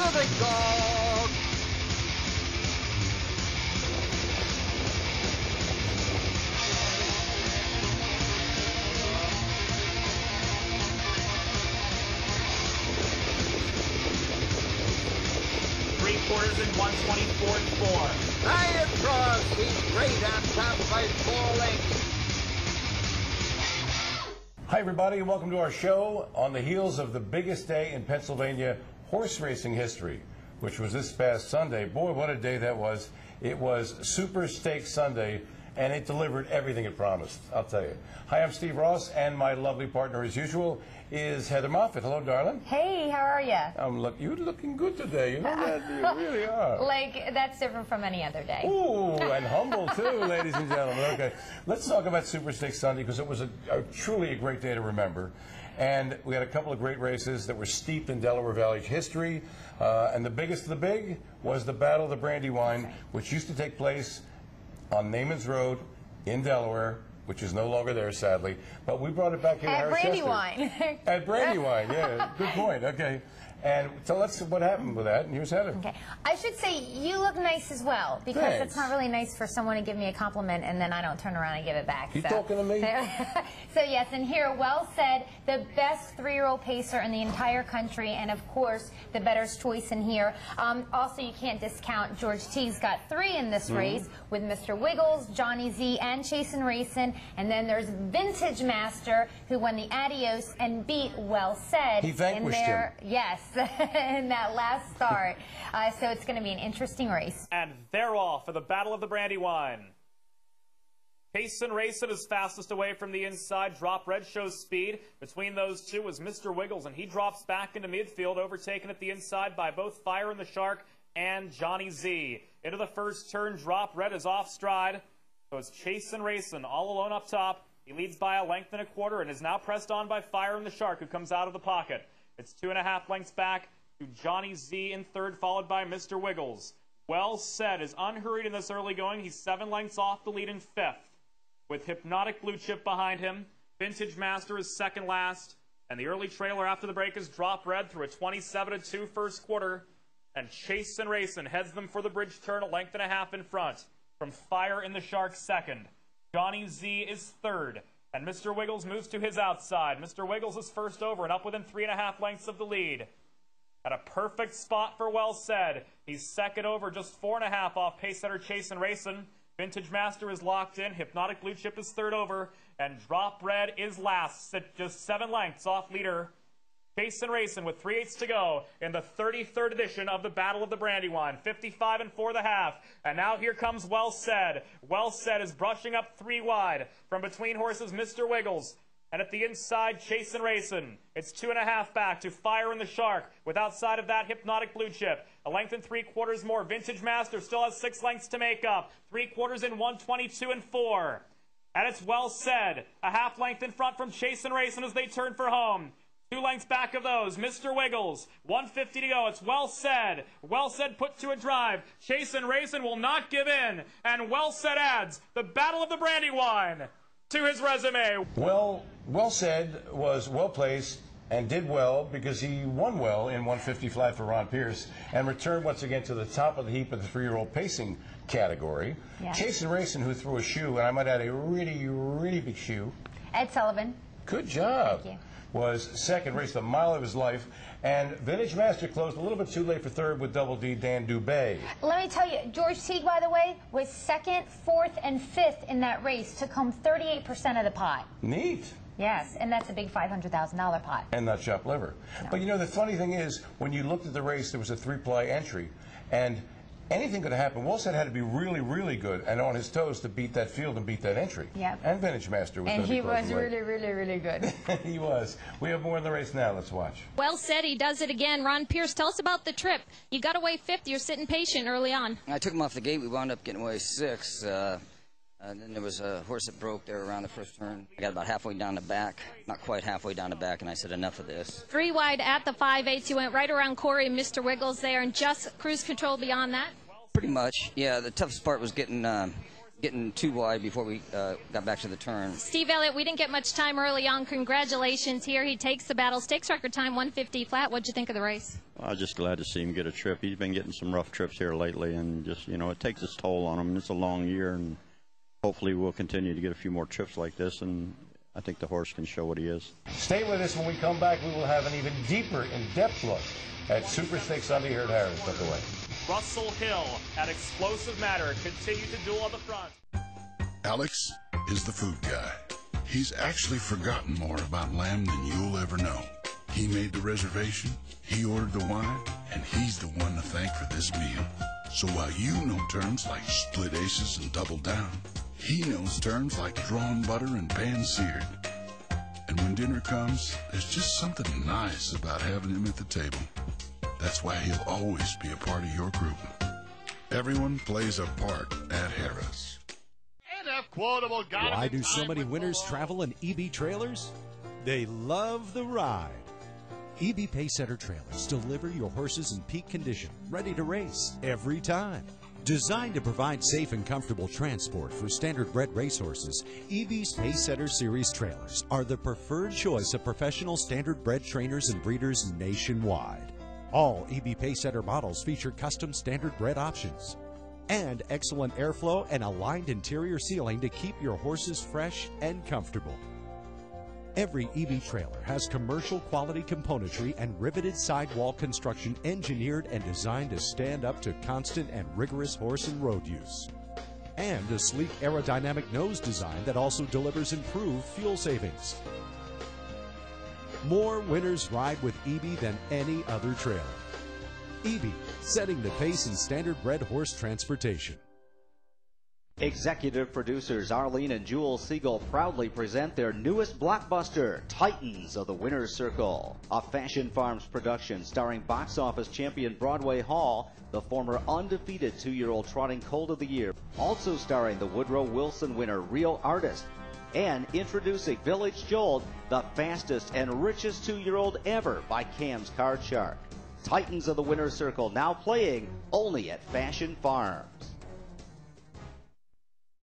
the big dog. Three-quarters in 124.4. High across, he's great on top by 4 lengths. Hi, everybody, and welcome to our show on the heels of the biggest day in Pennsylvania horse racing history, which was this past Sunday. Boy, what a day that was. It was Super Stakes Sunday, and it delivered everything it promised, I'll tell you. Hi, I'm Steve Ross, and my lovely partner, as usual, is Heather Moffett. Hello, darling. Hey, how are you? You're looking good today. You know that? You really are. Like, that's different from any other day. Ooh, and humble, too, ladies and gentlemen. Okay, let's talk about Super Stakes Sunday, because it was truly a great day to remember. And we had a couple of great races that were steeped in Delaware Valley history. And the biggest of the big was the Battle of the Brandywine, which used to take place on Naaman's Road in Delaware, which is no longer there, sadly. But we brought it back here to Harrah. Brandywine. At Brandywine, yeah. Good point. Okay. And tell us what happened with that, and here's Heather. Okay. I should say you look nice as well, because Thanks. it's not really nice for someone to give me a compliment and then I don't turn around and give it back. You talking to me? So yes, and here, well said, the best 3-year-old pacer in the entire country, and of course, the bettor's choice in here. Also, you can't discount George Teague's got 3 in this race, with Mr. Wiggles, Johnny Z, and Chasin' Racin'. And then there's Vintage Master, who won the Adios and beat Well Said. He vanquished him. Yes, in that last start. So it's going to be an interesting race. And they're off for the Battle of the Brandywine. Chasin' Racin' is fastest away from the inside. Drop Red shows speed. Between those two was Mr. Wiggles, and he drops back into midfield, overtaken at the inside by both Fire and the Shark and Johnny Z. Into the first turn, Drop Red is off stride. So it's Chasin' Racin' all alone up top. He leads by 1.25 lengths and is now pressed on by Fire and the Shark, who comes out of the pocket. It's 2.5 lengths back to Johnny Z in third, followed by Mr. Wiggles. Well Said is unhurried in this early going. He's 7 lengths off the lead in fifth, with Hypnotic Blue Chip behind him. Vintage Master is second last, and the early trailer after the break is Drop Red through a 27-2 first quarter. And Chasin' Racin' heads them for the bridge turn, 1.5 lengths in front, from Fire in the Shark second. Johnny Z is third. And Mr. Wiggles moves to his outside. Mr. Wiggles is first over and up within 3.5 lengths of the lead. At a perfect spot for Well Said. He's second over, just 4.5 off pace setter Chasin' Racin'. Vintage Master is locked in. Hypnotic Blue Chip is third over. And Drop Red is last, at just 7 lengths off leader Chasin' Racin' with 3/8 to go in the 33rd edition of the Battle of the Brandywine. 55 4 1/2. And now here comes Well Said. Well Said is brushing up 3 wide from between horses Mr. Wiggles. And at the inside, Chasin' Racin'. It's 2.5 back to Fire and the Shark, with outside of that Hypnotic Blue Chip. 1 3/4 lengths more. Vintage Master still has 6 lengths to make up. 3/4 in 122 4. And it's Well Said, a 1/2 length in front from Chasin' Racin' as they turn for home. 2 lengths back of those, Mr. Wiggles. 150 to go. It's Well Said. Well Said put to a drive. Chasin' Racin' will not give in. And Well Said adds the Battle of the Brandywine to his resume. Well Said was well placed and did well because he won well in 150 flat for Ron Pierce and returned once again to the top of the heap of the 3-year-old pacing category. Yeah. Chasin' Racin', who threw a shoe, and I might add a really, really big shoe. Ed Sullivan. Good job. Thank you. Was second, raced a mile of his life, and Vintage Master closed a little bit too late for third with Double D Dan Dubé. Let me tell you, George Teague, by the way, was second, fourth, and fifth in that race, took home 38% of the pot. Neat. Yes, and that's a big $500,000 pot. And not chopped liver. No. But you know, the funny thing is, when you looked at the race, there was a 3-ply entry, and anything could happen. Well Said had to be really, really good and on his toes to beat that field and beat that entry. Yep. And Vintage Master was. And he was really, really, really good. He was. We have more in the race now. Let's watch. Well Said, he does it again. Ron Pierce, tell us about the trip. You got away fifth. You're sitting patient early on. I took him off the gate. We wound up getting away 6th. And then there was a horse that broke there around the first turn. I got about halfway down the back, not quite halfway down the back, and I said, enough of this. 3 wide at the 5/8. You went right around Corey and Mr. Wiggles there, and just cruise control beyond that? Pretty much, yeah. The toughest part was getting getting too wide before we got back to the turn. Steve Elliott, we didn't get much time early on. Congratulations here. He takes the battle. Stakes record time, 150 flat. What'd you think of the race? I was just glad to see him get a trip. He's been getting some rough trips here lately, and just, you know, it takes its toll on him. It's a long year, and hopefully we'll continue to get a few more trips like this, and I think the horse can show what he is. Stay with us. When we come back, we will have an even deeper, in-depth look at Super Stakes Sunday here at Harrah. Step away. Russell Hill at Explosive Matter continue to duel on the front. Alex is the food guy. He's actually forgotten more about lamb than you'll ever know. He made the reservation, he ordered the wine, and he's the one to thank for this meal. So while you know terms like split aces and double down, he knows terms like drawn butter and pan-seared. And when dinner comes, there's just something nice about having him at the table. That's why he'll always be a part of your group. Everyone plays a part at Harrah's. Why do so many winners travel in EB trailers? They love the ride. EB Pacesetter trailers deliver your horses in peak condition, ready to race every time. Designed to provide safe and comfortable transport for standard-bred racehorses, EB's Pacesetter Series trailers are the preferred choice of professional standard-bred trainers and breeders nationwide. All EB Pacesetter models feature custom standard-bred options and excellent airflow and aligned interior sealing to keep your horses fresh and comfortable. Every EB trailer has commercial quality componentry and riveted sidewall construction engineered and designed to stand up to constant and rigorous horse and road use. And a sleek aerodynamic nose design that also delivers improved fuel savings. More winners ride with EB than any other trailer. EB, setting the pace in standard-bred horse transportation. Executive producers Arlene and Jewel Siegel proudly present their newest blockbuster, Titans of the Winner's Circle, a Fashion Farms production starring box office champion Broadway Hall, the former undefeated 2-year-old trotting colt of the year, also starring the Woodrow Wilson winner Rio Artist, and introducing Village Jolt, the fastest and richest 2-year-old ever by Cam's Card Shark. Titans of the Winner's Circle now playing only at Fashion Farms.